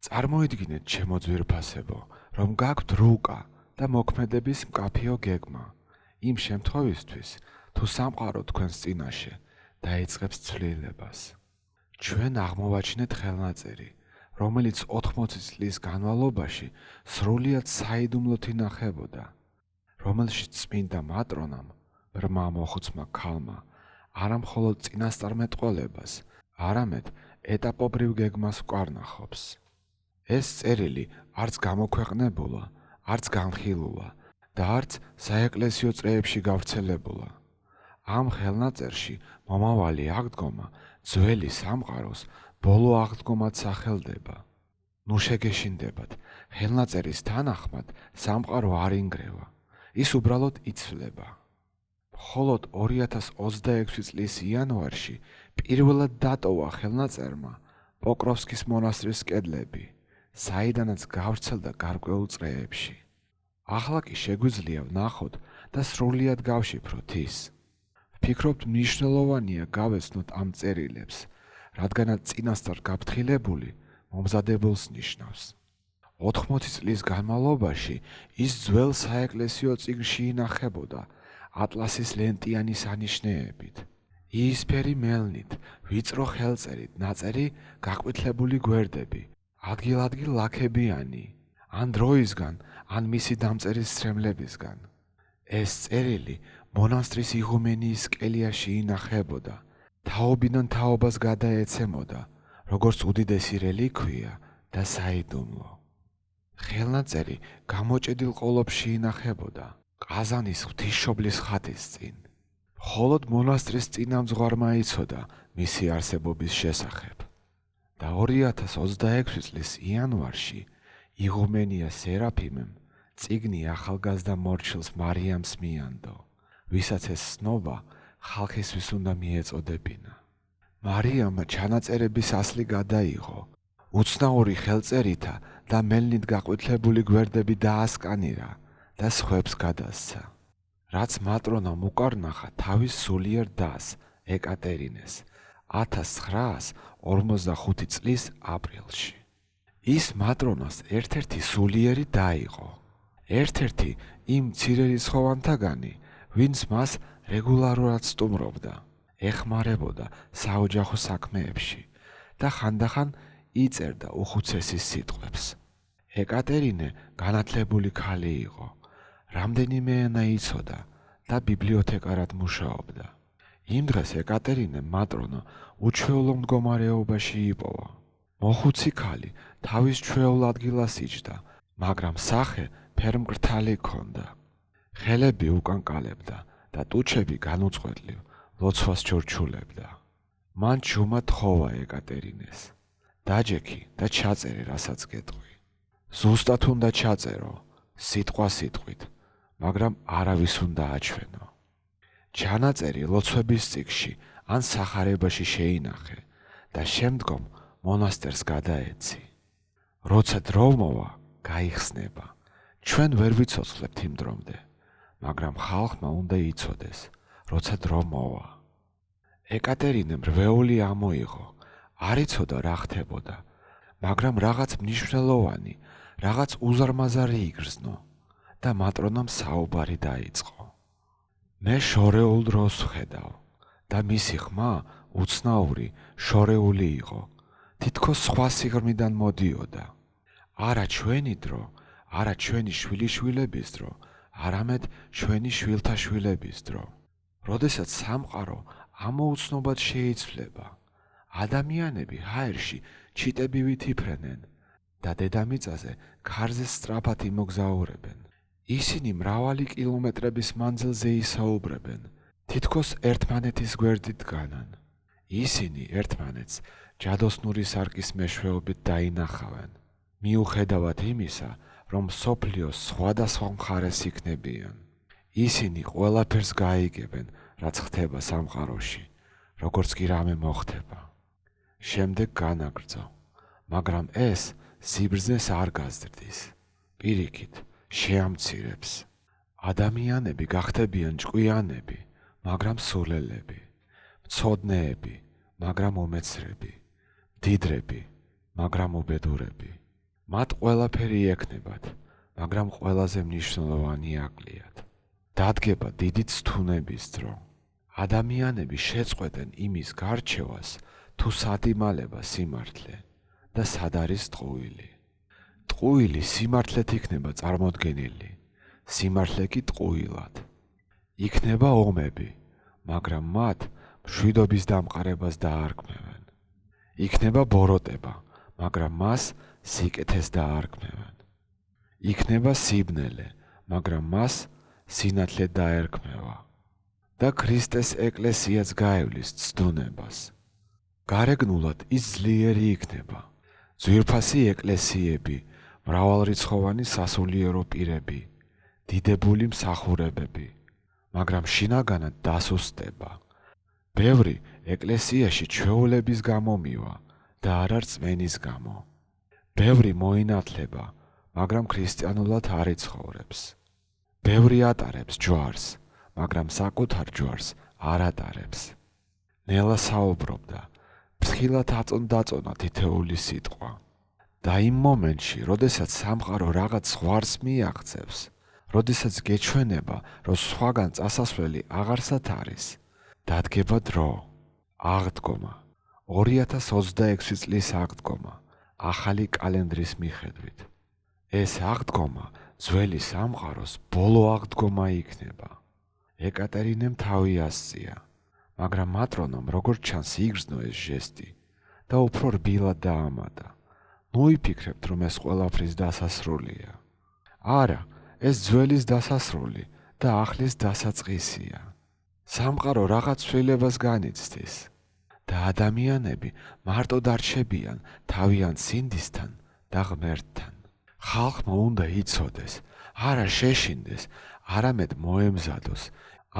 წარმოიდგინეთ, ჩემო ძვირფასებო, რომ გაქვთ რუკა და მოქმედების მკაფიო გეგმა. იმ შემთხვევისთვის, თუ სამყარო თქვენს წინაშე დაიწყებს ცვლილებას. ჩვენ აღმოვაჩინეთ ხელნაწერი, რომელიც 80 წლის განმავლობაში სრულიად საიდუმლოდ ინახებოდა, რომელშიც წმინდა მატრონამ, ბრმა მოხუცმა ქალმა, არა მხოლოდ წინასწარმეტყველებას, არამედ ეტაპობრივ გეგმას ვკარნახობს. ეს წერილი არც გამოქვეყნებულა, არც განხილულა და არც საეკლესიო წრეებში გავრცელებულა. ამ ხელნაწერში მომავალი აღდგომა ძველი სამყაროს ბოლო აღდგომად სახელდება. ნუ შეგეშინდებათ, ხელნაწერის თანახმად სამყარო არ ინგრევა, ის უბრალოდ იცვლება. მხოლოდ 2026 წლის იანვარში პირველად დატოვა ხელნაწერმა პოკროვსკის მონასტრის კედლები, საიდანაც გავრცელდა გარკვეულ წრეებში. ახლა კი შეგვიძლია ვნახოთ და სრულიად გავშიფროთ ის. ვფიქრობთ, მნიშვნელოვანია გავეცნოთ ამ წერილებს, რადგანაც წინასწარ გაფრთხილებული მომზადებულს ნიშნავს. 80 წლის განმავლობაში ის ძველ საეკლესიო წიგნში ინახებოდა ატლასის ლენტიანი სანიშნეებით, იისფერი მელნით, ვიწრო ხელწერით ნაწერი გაყვითლებული გვერდები, ადგილ-ადგილ ლაქებიანი, ან დროისგან, ან მისი დამწერის სრემლებისგან. ეს წერილი მონასტრის იღუმენიის კელიაში ინახებოდა, თაობიდან თაობას გადაეცემოდა, როგორც უდიდესი რელიქვია და საიდუმლო. ხელნაწერი გამოჭედილ ყოლოფში ინახებოდა, ყაზანის ღვთისმშობლის ხატის წინ. მხოლოდ მონასტრის წინამძღვარმა იცოდა მისი არსებობის შესახებ. და 2026 წლის იანვარში იღუმენია სერაფიმემ წიგნი ახალგაზრდა მორჩილს მარიამს მიანდო, ვისაც ეს ცნობა ხალხისთვის უნდა მიეწოდებინა. მარიამმა ჩანაწერების ასლი გადაიღო, უცნაური ხელწერითა და მელნით გაყვითლებული გვერდები დაასკანირა და სხვებს გადასცა. რაც მატრონამ უკარნახა თავის სულიერ დას, ეკატერინეს, 1945 წლის აპრილში. ის მატრონას ერთ-ერთი სულიერი და იყო. ერთ-ერთი იმ მცირერიცხოვანთაგანი, ვინც მას რეგულარულად სტუმრობდა, ეხმარებოდა საოჯახო საქმეებში და ხანდახან იწერდა უხუცესის სიტყვებს. ეკატერინე განათლებული ქალი იყო, რამდენიმე ენა იცოდა და ბიბლიოთეკარად მუშაობდა. იმ დღეს ეკატერინემ მატრონა უჩვეულო მდგომარეობაში იპოვა. მოხუცი ქალი თავის ჩვეულ ადგილას იჯდა, მაგრამ სახე ფერმკრთალი ჰქონდა. ხელები უკანკალებდა და ტუჩები განუწყვეტლივ ლოცვას ჩორჩულებდა. მან ჯუმა თხოვა ეკატერინეს. დაჯექი და ჩაწერე, რასაც გეტყვი. ზუსტად უნდა ჩაწერო, სიტყვა სიტყვით, მაგრამ არავის უნდა აჩვენო. ჩანაწერი ლოცვების წიგნში ან სახარებაში შეინახე და შემდგომ მონასტერს გადაეცი. როცა დრო მოვა, გაიხსნება. ჩვენ ვერ ვიცოცხლებთ იმ დრომდე, მაგრამ ხალხმა უნდა იცოდეს, როცა დრო მოვა. ეკატერინემ რვეული ამოიღო, არ იცოდა რა ხდებოდა, მაგრამ რაღაც მნიშვნელოვანი, რაღაც უზარმაზარი იგრძნო და მატრონამ საუბარი დაიწყო. მე შორეულ დროს ვხედავ და მისი ხმა უცნაური, შორეული იყო, თითქოს სხვა სიღრმიდან მოდიოდა. არა ჩვენი დრო, არა ჩვენი შვილიშვილების დრო, არამედ ჩვენი შვილთა შვილების დრო. როდესაც სამყარო ამოუცნობად შეიცვლება, ადამიანები ჰაერში ჩიტებივით იფრენენ და დედამიწაზე ქარზე სწრაფად იმოგზაურებენ. ისინი მრავალი კილომეტრების მანძილზე ისაუბრებენ, თითქოს ერთმანეთის გვერდით დგანან. ისინი ერთმანეთს ჯადოსნური სარკის მეშვეობით დაინახავენ, მიუხედავად იმისა, რომ მსოფლიოს სხვადასხვა მხარეს იქნებიან. ისინი ყველაფერს გაიგებენ, რაც ხდება სამყაროში, როგორც კი რამე მოხდება. შემდეგ განაგრძო, მაგრამ ეს სიბრძნეს არ გაზრდის, პირიქით, შეამცირებს. ადამიანები გახდებიან ჭკვიანები, მაგრამ სულელები, მცოდნეები, მაგრამ უმეცრები, მდიდრები, მაგრამ უბედურები. მათ ყველაფერი ექნებათ, მაგრამ ყველაზე მნიშვნელოვანი აკლიათ. დადგება დიდი ცთუნების დრო. ადამიანები შეწყვეტენ იმის გარჩევას, თუ სად იმალება სიმართლე და სად არის ტყუილი. ტყუილი სიმართლეთ იქნება წარმოდგენილი, სიმართლე კი ტყუილად. იქნება ომები, მაგრამ მათ მშვიდობის დამყარებას დაარქმევენ. იქნება ბოროტება, მაგრამ მას სიკეთეს დაარქმევენ. იქნება სიბნელე, მაგრამ მას სინათლე დაერქმევა. და ქრისტეს ეკლესიაც გაევლის ცდუნებას. გარეგნულად ის ძლიერი იქნება, ძვირფასი ეკლესიები, მრავალრიცხოვანი სასულიერო პირები, დიდებული მსახურებები, მაგრამ შინაგანად დასუსტება. ბევრი ეკლესიაში ჩვეულების გამო მივა და არა რწმენის გამო. ბევრი მოინათლება, მაგრამ ქრისტიანულად არ იცხოვრებს. ბევრი ატარებს ჯვარს, მაგრამ საკუთარ ჯვარს არ ატარებს. ნელა საუბრობდა, ფრთხილად აწონ-დაწონა თითეული სიტყვა. და იმ მომენტში, როდესაც სამყარო რაღაც ზღვარს მიაღწევს, როდესაც გეჩვენება, რომ სხვაგან წასასვლელი აღარსად არის, დადგება დრო, აღდგომა, 2026 წლის აღდგომა, ახალი კალენდრის მიხედვით. ეს აღდგომა ძველი სამყაროს ბოლო აღდგომა იქნება. ეკატერინემ თავი ასწია, მაგრამ მატრონამ როგორც ჩანს იგრძნო ეს ჟესტი და უფრო რბილად დაამატა. ნუ იფიქრებთ, რომ ეს ყველაფრის დასასრულია. არა, ეს ძველის დასასრული და ახლის დასაწყისია. სამყარო რაღაც ცვლილებას განიცდის და ადამიანები მარტო დარჩებიან თავიანთ სინდისთან და ღმერთთან. ხალხმა უნდა იცოდეს, არა შეშინდეს, არამედ მოემზადოს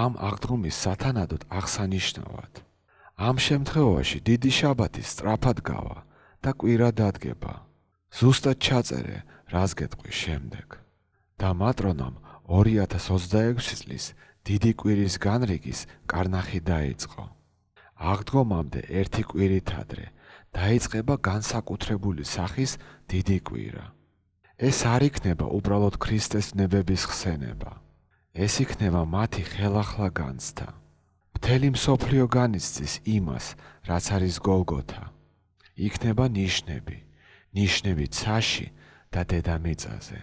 ამ აღდგომის სათანადოდ აღსანიშნავად. ამ შემთხვევაში დიდი შაბათი სწრაფად გავა და კვირა დადგება. ზუსტად ჩაწერე, რას გეტყვი შემდეგ. და მატრონამ 2026 წლის დიდი კვირის განრიგის კარნახი დაიწყო. აღდგომამდე ერთი კვირით ადრე დაიწყება განსაკუთრებული სახის დიდი კვირა. ეს არ იქნება უბრალოდ ქრისტეს ნებების ხსენება. ეს იქნება მათი ხელახლა განცდა. მთელი მსოფლიო განიცდის იმას, რაც არის გოლგოთა. იქნება ნიშნები, ნიშნები ცაში და დედამიწაზე.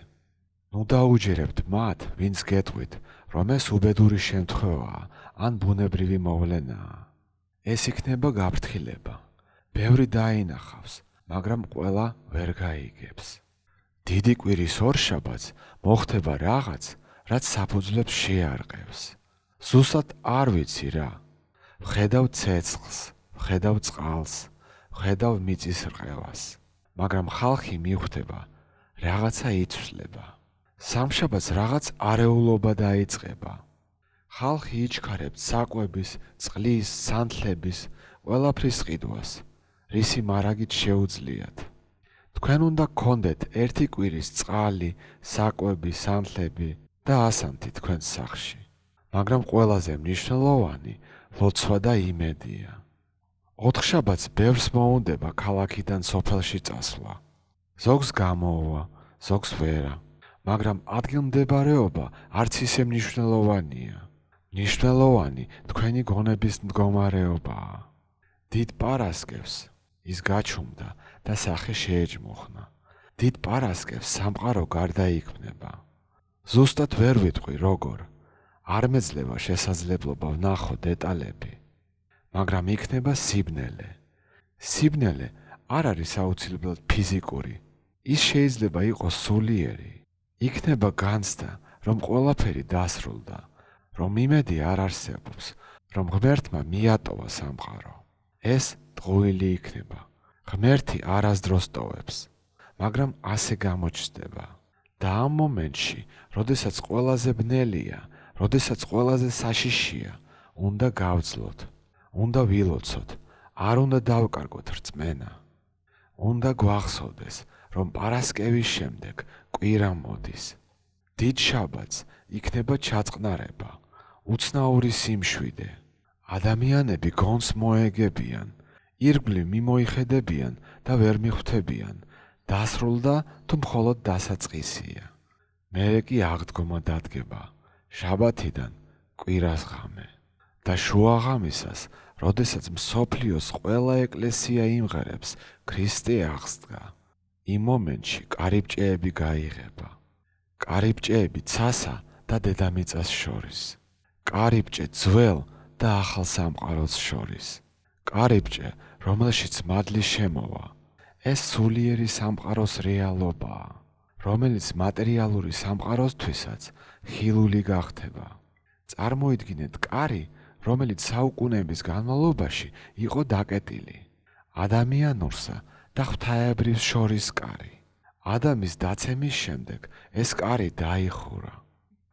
ნუ დაუჯერებთ მათ, ვინც გეტყვით, რომ ეს უბედური შემთხვევაა ან ბუნებრივი მოვლენაა. ეს იქნება გაფრთხილება. ბევრი დაინახავს, მაგრამ ყველა ვერ გაიგებს. დიდი კვირის ორშაბათს მოხდება რაღაც, რაც საფუძვლებს შეარყევს. ზუსტად არ ვიცი რა. ვხედავ ცეცხლს, ვხედავ წყალს, ვხედავ მიწის რყევას, მაგრამ ხალხი მიხვდება, რაღაცა იცვლება. სამშაბათს რაღაც არეულობა დაიწყება. ხალხი იჩქარებს საკვების, წყლის, სანთლების, ყველაფრის ყიდვას, რისი მარაგით შეუძლიათ. თქვენ უნდა გქონდეთ ერთი კვირის წყალი, საკვები, სანთლები და ასანთი თქვენს სახლში. მაგრამ ყველაზე მნიშვნელოვანი ლოცვა და იმედია. ოთხშაბათს ბევრს მოუნდება ქალაქიდან სოფელში წასვლა. ზოგს გამოუვა, ზოგს ვერა, მაგრამ ადგილმდებარეობა არც ისე მნიშვნელოვანია. მნიშვნელოვანი თქვენი გონების მდგომარეობაა. დიდ პარასკევს ის გაჩუმდა და სახე შეეჯმუხნა. დიდ პარასკევს სამყარო გარდაიქმნება. ზუსტად ვერ ვიტყვი როგორ, არ მეძლევა შესაძლებლობა ვნახო დეტალები, მაგრამ იქნება სიბნელე. სიბნელე არ არის აუცილებლად ფიზიკური, ის შეიძლება იყოს სულიერი. იქნება განცდა, რომ ყველაფერი დასრულდა, რომ იმედი არ არსებობს, რომ ღმერთმა მიატოვა სამყარო. ეს ტყუილი იქნება. ღმერთი არასდროს ტოვებს, მაგრამ ასე გამოჩნდება. და ამ მომენტში, როდესაც ყველაზე ბნელია, როდესაც ყველაზე საშიშია, უნდა გავძლოთ, უნდა ვილოცოთ, არ უნდა დავკარგოთ რწმენა. უნდა გვახსოვდეს, რომ პარასკევის შემდეგ კვირა მოდის. დიდ შაბათს იქნება ჩაწყნარება, უცნაური სიმშვიდე. ადამიანები გონს მოეგებიან, ირგვლივ მიმოიხედებიან და ვერ მიხვდებიან, დასრულდა თუ მხოლოდ დასაწყისია. მერე კი აღდგომა დადგება შაბათიდან კვირას ღამე და შუაღამისას, როდესაც მსოფლიოს ყველა ეკლესია იმღერებს ქრისტე აღსდგა. იმ მომენტში კარიბჭეები გაიღება. კარიბჭეები ცასა და დედამიწას შორის. კარიბჭე ძველ და ახალ სამყაროს შორის. კარიბჭე, რომელშიც მადლი შემოვა. ეს სულიერი სამყაროს რეალობაა, რომელიც მატერიალური სამყაროსთვისაც ხილული გახდება. წარმოიდგინეთ კარი, რომელიც საუკუნეების განმავლობაში იყო დაკეტილი. ადამიანურსა და ღვთაებრივს შორის კარი. ადამის დაცემის შემდეგ ეს კარი დაიხურა.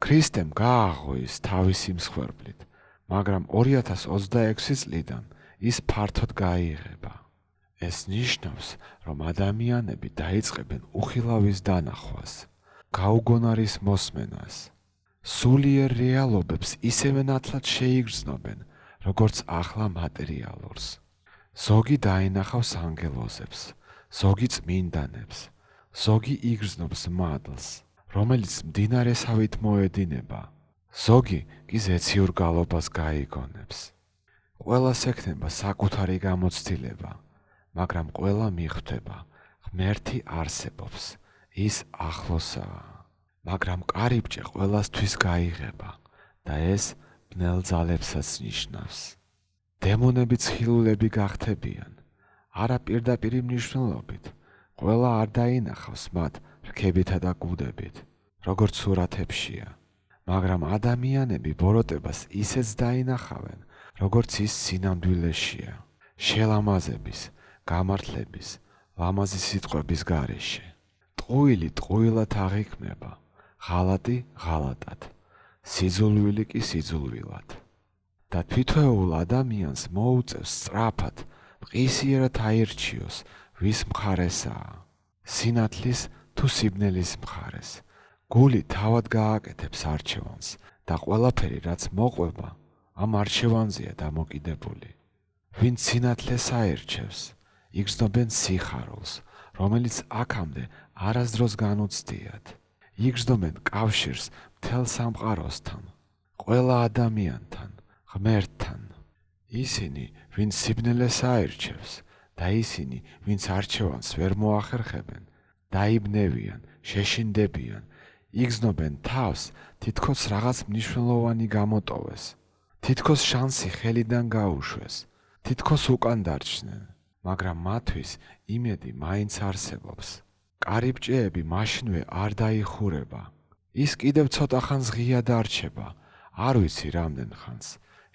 ქრისტემ გააღო ის თავისი მსხვერპლით, მაგრამ 2026 წლიდან ის ფართოდ გაიღება. ეს ნიშნავს, რომ ადამიანები დაიწყებენ უხილავის დანახვას, გაუგონარის მოსმენას. სულიერ რეალობებს ისევე ნათლად შეიგრძნობენ, როგორც ახლა მატერიალურს. ზოგი დაინახავს ანგელოზებს, ზოგი წმინდანებს, ზოგი იგრძნობს მადლს, რომელიც მდინარესავით მოედინება, ზოგი კი ზეციურ გალობას გაიგონებს. ყველას ექნება საკუთარი გამოცდილება, მაგრამ ყველა მიხვდება, ღმერთი არსებობს, ის ახლოსაა. მაგრამ კარიბჭე ყველასთვის გაიღება და ეს ბნელ ძალებსაც ნიშნავს. დემონები ცხილულები გახდებიან, არა პირდაპირი მნიშვნელობით, ყველა არ დაინახავს მათ რქებითა და გუდებით, როგორც სურათებშია, მაგრამ ადამიანები ბოროტებას ისეც დაინახავენ, როგორც ის სინამდვილეშია, შელამაზების, გამართლების, ლამაზი სიტყვების გარეშე. ტყუილი ტყუილად აღიქმება, ღალატი ღალატად, სიძულვილი კი სიძულვილად. და თვითეულ ადამიანს მოუწევს სწრაფად, მყისიერად აირჩიოს, ვის მხარესაა, სინათლის თუ სიბნელის მხარეს. გული თავად გააკეთებს არჩევანს და ყველაფერი, რაც მოყვება, ამ არჩევანზეა დამოკიდებული. ვინც სინათლეს აირჩევს, იგრძნობენ სიხარულს, რომელიც აქამდე არასდროს განუცდიათ. იგრძნობენ კავშირს მთელ სამყაროსთან, ყველა ადამიანთან, ღმერთთან. ისინი, ვინც სიბნელეს აირჩევს და ისინი, ვინც არჩევანს ვერ მოახერხებენ, დაიბნევიან, შეშინდებიან, იგრძნობენ თავს, თითქოს რაღაც მნიშვნელოვანი გამოტოვეს, თითქოს შანსი ხელიდან გაუშვეს, თითქოს უკან დარჩნენ, მაგრამ მათთვის იმედი მაინც არსებობს. კარიბჭეები მაშინვე არ დაიხურება. ის კიდევ ცოტა ხანს ღია დარჩება, არ ვიცი რამდენ ხანს,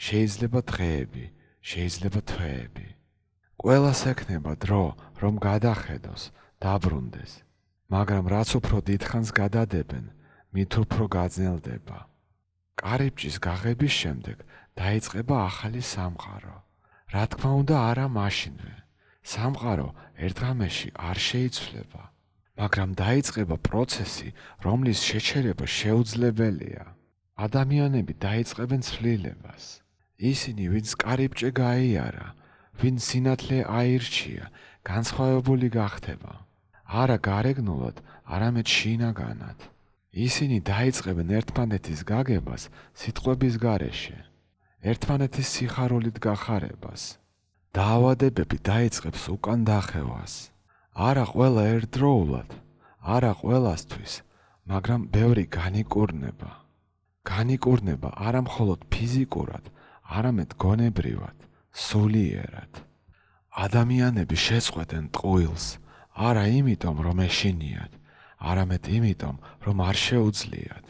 შეიძლება დღეები, შეიძლება თვეები. ყველას ექნება დრო, რომ გადახედოს, დაბრუნდეს, მაგრამ რაც უფრო დიდხანს გადადებენ, მით უფრო გაძნელდება. კარიბჭის გაღების შემდეგ დაიწყება ახალი სამყარო. რა თქმა უნდა, არა მაშინვე. სამყარო ერთ ღამეში არ შეიცვლება, მაგრამ დაიწყება პროცესი, რომლის შეჩერება შეუძლებელია. ადამიანები დაიწყებენ ცვლილებას. ისინი, ვინც კარიბჭე გაიარა, ვინც სინათლე აირჩია, განსხვავებული გახდება. არა გარეგნულად, არამედ შინაგანად. ისინი დაიწყებენ ერთმანეთის გაგებას სიტყვების გარეშე, ერთმანეთის სიხარულით გახარებას. დაავადებები დაიწყებს უკან დახევას. არა ყველა ერთდროულად, არა ყველასთვის, მაგრამ ბევრი განიკურნება. განიკურნება არა მხოლოდ ფიზიკურად, არამედ გონებრივად, სულიერად. ადამიანები შეწყვეტენ ტყუილს, არა იმიტომ, რომ ეშინიათ, არამედ იმიტომ, რომ არ შეუძლიათ.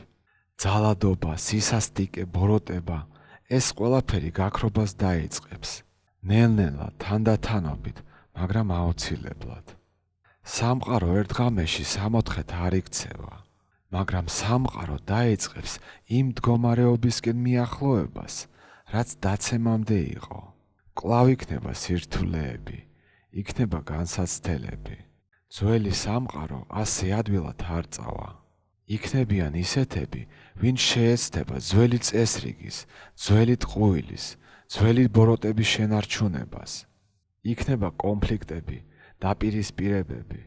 ძალადობა, სისასტიკე, ბოროტება, ეს ყველაფერი გაქრობას დაიწყებს. ნელ-ნელა, თანდათანობით, მაგრამ აუცილებლად. სამყარო ერთ ღამეში 64-ით არ იქცევა, მაგრამ სამყარო დაიწყებს იმ მდგომარეობისკენ მიახლოებას, რაც დაცემამდე იყო. კვლავ იქნება სირთულეები, იქნება განსაცდელები. ძველი სამყარო ასე ადვილად არ წავა. იქნებიან ისეთები, ვინც შეეცდება ძველი წესრიგის, ძველი ტყუილის, ძველი ბოროტების შენარჩუნებას. იქნება კონფლიქტები, დაპირისპირებები.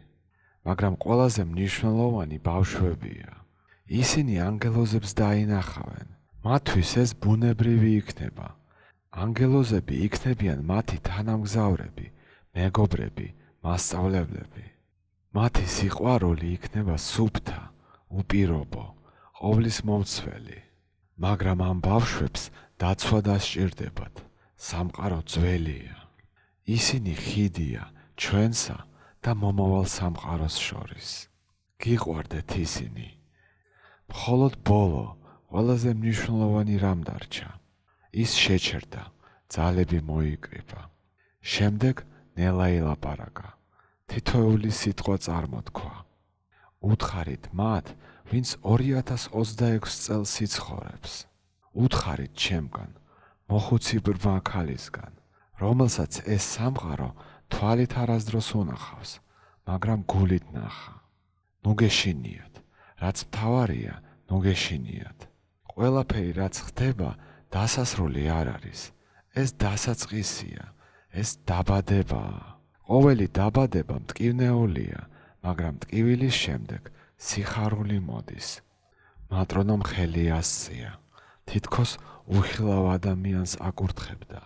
მაგრამ ყველაზე მნიშვნელოვანი ბავშვებია. ისინი ანგელოზებს დაინახავენ. მათთვის ეს ბუნებრივი იქნება. ანგელოზები იქნებიან მათი თანამგზავრები, მეგობრები, მასწავლებლები. მათი სიყვარული იქნება სუფთა, უპირობო, ყოვლის მომცველი. მაგრამ ამ ბავშვებს დაცვა დასჭირდებათ. სამყარო ძველია. ისინი ხიდია ჩვენსა და მომავალ სამყაროს შორის. გიყვარდეთ ისინი. მხოლოდ ბოლო, ყველაზე მნიშვნელოვანი რამ დარჩა. ის შეჩერდა, ძალები მოიკრიბა. შემდეგ ნელა ილაპარაკა. თითოეული სიტყვა წარმოთქვა. უთხარით მათ, ვინც 2026 წელს იცხოვრებს. უთხარით ჩემგან, მოხუცი ბრმა ქალისგან, რომელსაც ეს სამყარო თვალით არასდროს უნახავს, მაგრამ გულით ნახა. ნუ გეშინიათ, რაც მთავარია, ნუ გეშინიათ. ყველაფერი რაც ხდება, დასასრული არ არის. ეს დასაწყისია, ეს დაბადებაა. ყოველი დაბადება მტკივნეულია, მაგრამ მტკივილის შემდეგ სიხარული მოდის. მატრონომ ხელი ასწია, თითქოს უხილავ ადამიანს აკურთხებდა.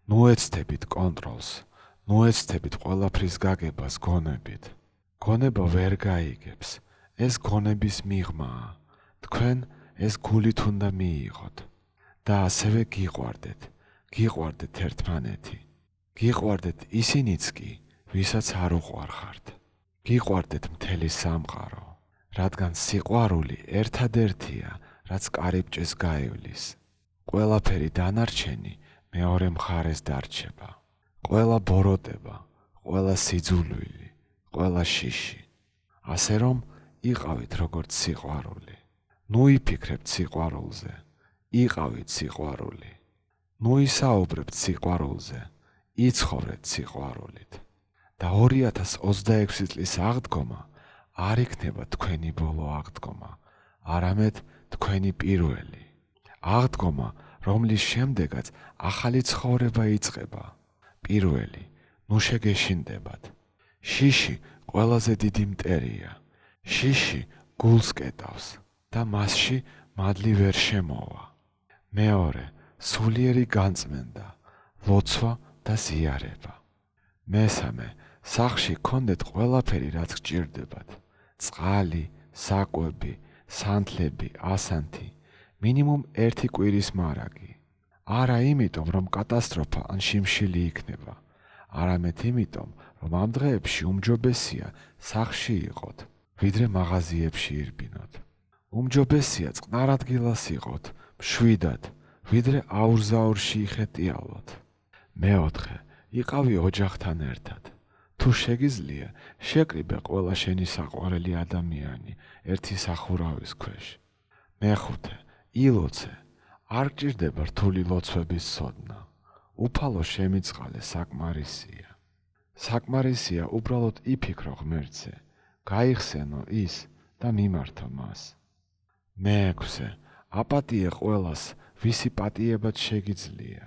ნუ ეცდებით კონტროლს, ნუ ეცდებით ყველაფრის გაგებას გონებით. გონება ვერ გაიგებს, ეს გონების მიღმაა. თქვენ ეს გულით უნდა მიიღოთ და ასევე გიყვარდეთ, გიყვარდეთ ერთმანეთი. გიყვარდეთ ისინიც კი, ვისაც არ უყვარხართ. გიყვარდეთ მთელი სამყარო, რადგან სიყვარული ერთადერთია, რაც კარიბჭეს გაივლის. ყველაფერი დანარჩენი მეორე მხარეს დარჩება. ყველა ბოროტება, ყველა სიძულვილი, ყველა შიში. ასე რომ იყავით როგორც სიყვარული. ნუ იფიქრებთ სიყვარულზე, იყავით სიყვარული. ნუ ისაუბრებთ სიყვარულზე, იცხოვრეთ სიყვარულით. და 2026 წლის აღდგომა არ იქნება თქვენი ბოლო აღდგომა, არამედ თქვენი პირველი. აღდგომა, რომლის შემდეგაც ახალი ცხოვრება იწყება. პირველი, ნუ შეგეშინდებათ. შიში ყველაზე დიდი მტერია. შიში გულს კეტავს და მასში მადლი ვერ შემოვა. მეორე, სულიერი განწმენდა, ლოცვა და ზიარება. მესამე, სახლში გქონდეთ ყველაფერი, რაც გჭირდებათ. წყალი, საკვები, სანთლები, ასანთი, მინიმუმ 1 კვირის მარაგი. არა იმიტომ, რომ კატასტროფა ან შიმშილი იქნება, არამედ იმიტომ, რომ ამ დღეებში უმჯობესია სახლში იყოთ, ვიდრე მაღაზიებში ირბინოთ. უმჯობესია წყნარ ადგილას იყოთ, მშვიდად, ვიდრე აურზაურში იხეტიალოთ. მეოთხე, იყავი ოჯახთან ერთად. თუ შეგიძლია, შეკრიბე ყველა შენი საყვარელი ადამიანი ერთი სახურავის ქვეშ. მეხუთე, ილოცე. არ გჭირდება რთული ლოცვების ცოდნა. უფალო შემიწყალე საკმარისია. საკმარისია უბრალოდ იფიქრო ღმერთზე, გაიხსენო ის და მიმართო მას. მეექვსე, აპატიე ყველას, ვისი პატიებად შეგიძლია.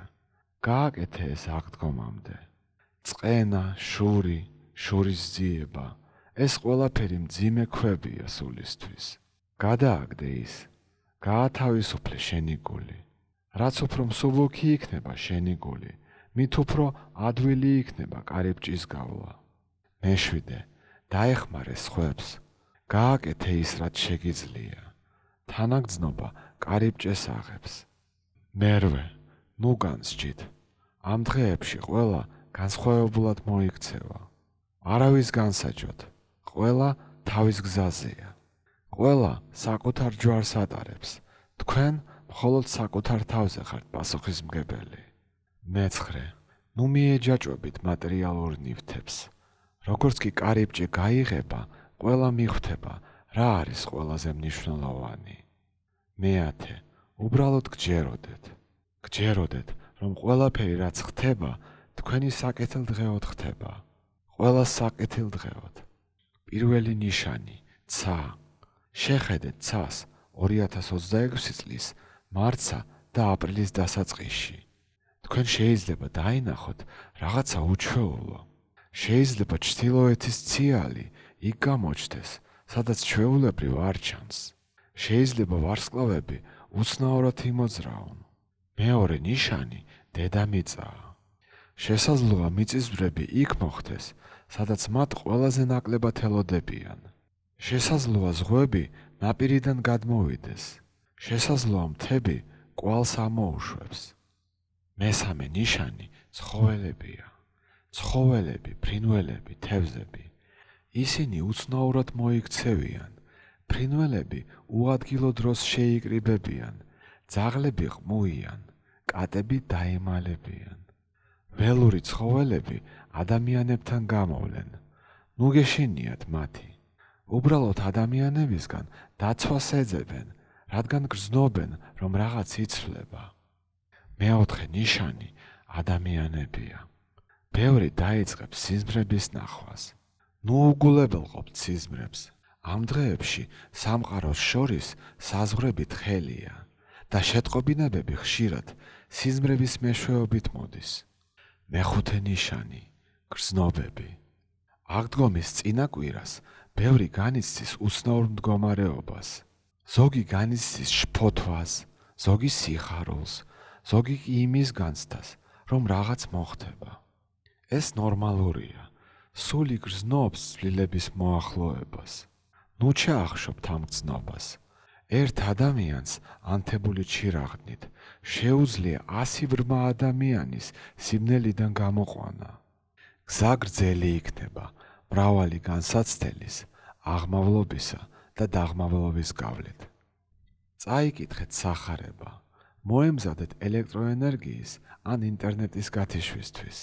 გააკეთე ეს აღდგომამდე. წყენა, შური, შურის ძიება, ეს ყველაფერი მძიმე ქვებია სულისთვის. გადააგდე ის, გაათავისუფლე შენი გული. რაც უფრო მსუბუქი იქნება შენი გული, მით უფრო ადვილი იქნება კარიბჭის გავლა. მეშვიდე, დაეხმარე სხვებს, გააკეთე ის, რაც შეგიძლია. თანაგრძნობა კარიბჭეს აღებს. მერვე, ნუ განსჯით. ამ დღეებში ყველა განსხვავებულად მოიქცევა. არავის განსაჯოთ, ყველა თავის გზაზეა. ყველა საკუთარ ჯვარს ატარებს. თქვენ მხოლოდ საკუთარ თავზე ხართ პასუხისმგებელი. მეცხრე, ნუ მიეჯაჭვებით მატერიალურ ნივთებს. როგორც კი კარიბჭე გაიღება, ყველა მიხვდება, რა არის ყველაზე მნიშვნელოვანი. მეათე, უბრალოდ გჯეროდეთ. გჯეროდეთ, რომ ყველაფერი რაც ხდება, თქვენი საკეთილდღეოდ ხდება. ყველა საკეთილდღეოდ. პირველი ნიშანი, ცა. შეხედეთ ცას 2026 წლის მარტსა და აპრილის დასაწყისში. თქვენ შეიძლება დაინახოთ რაღაცა უჩვეულო. შეიძლება ჩრდილოეთის ციალი იქ გამოჩნდეს, სადაც ჩვეულებრივ არ ჩანს. შეიძლება ვარსკვლავები უცნაურად იმოძრაონ. მეორე ნიშანი დედამიწაა. შესაძლოა მიწისძვრები იქ მოხდეს, სადაც მათ ყველაზე ნაკლებად ელოდებიან. შესაძლოა ზღვები ნაპირიდან გადმოვიდეს. შესაძლოა მთები კვალს ამოუშვებს. მესამე ნიშანი ცხოველებია. ცხოველები, ფრინველები, თევზები. ისინი უცნაურად მოიქცევიან. ფრინველები უადგილო დროს შეიკრიბებიან. ძაღლები ყმუიან, კატები დაემალებიან. ველური ცხოველები ადამიანებთან გამოვლენ. ნუ გეშინიათ მათი. უბრალოდ ადამიანებისგან დაცვას ეძებენ, რადგან გრძნობენ, რომ რაღაც იცვლება. მეოთხე ნიშანი ადამიანებია. ბევრი დაიწყებს სიზმრების ნახვას. ნუ უგულებელყოფთ სიზმრებს. ამ დღეებში სამყაროს შორის საზღვრები თხელია და შეტყობინებები ხშირად სიზმრების მეშვეობით მოდის. მეხუთე ნიშანი გრძნობები. აღდგომის წინა კვირას ბევრი განიცდის უცნაურ მდგომარეობას. ზოგი განიცდის შფოთვას, ზოგი სიხარულს, ზოგი კი იმის განცდას, რომ რაღაც მოხდება. ეს ნორმალურია. სული გრძნობს ცვლილების მოახლოებას. ნუ ჩაახშობთ ამ გრძნობას. ერთ ადამიანს ანთებული ჩირაღდნით შეუძლია 100 ბრმა ადამიანის სიბნელიდან გამოყვანა. გზა გრძელი იქნება მრავალი განსაცდელის, აღმავლობისა და დაღმავლობის გავლით. წაიკითხეთ სახარება, მოემზადეთ ელექტროენერგიის ან ინტერნეტის გათიშვისთვის.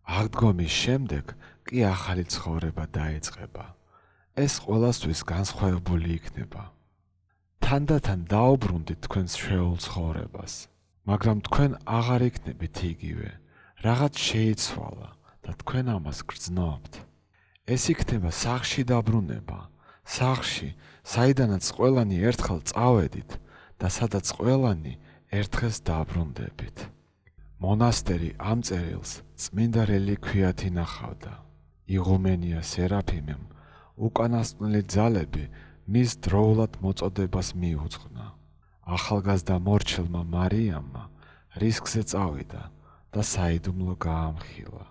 აღდგომის შემდეგ კი ახალი ცხოვრება დაიწყება. ეს ყველასთვის განსხვავებული იქნება. თანდათან დაუბრუნდით თქვენს შეეულ ცხოვრებას, მაგრამ თქვენ აღარ იქნებით იგივე. რაღაც შეიცვალა და თქვენ ამას გრძნობთ. ეს იქნება სახლში დაბრუნება, სახლში, საიდანაც ყველანი ერთხელ წავედით და სადაც ყველანი ერთ დღეს დაბრუნდებით. მონასტერი ამ წერილს წმინდა რელიქვიათ ინახავდა. იღუმენია სერაფიმემ უკანასკნელი ძალები მის დროულად მოწოდებას მიუძღვნა. ახალგაზრდა მორჩილმა მარიამმა რისკზე წავიდა და საიდუმლო გაამხილა.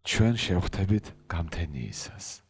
ჩვენ შევხვდებით გამთენიისას.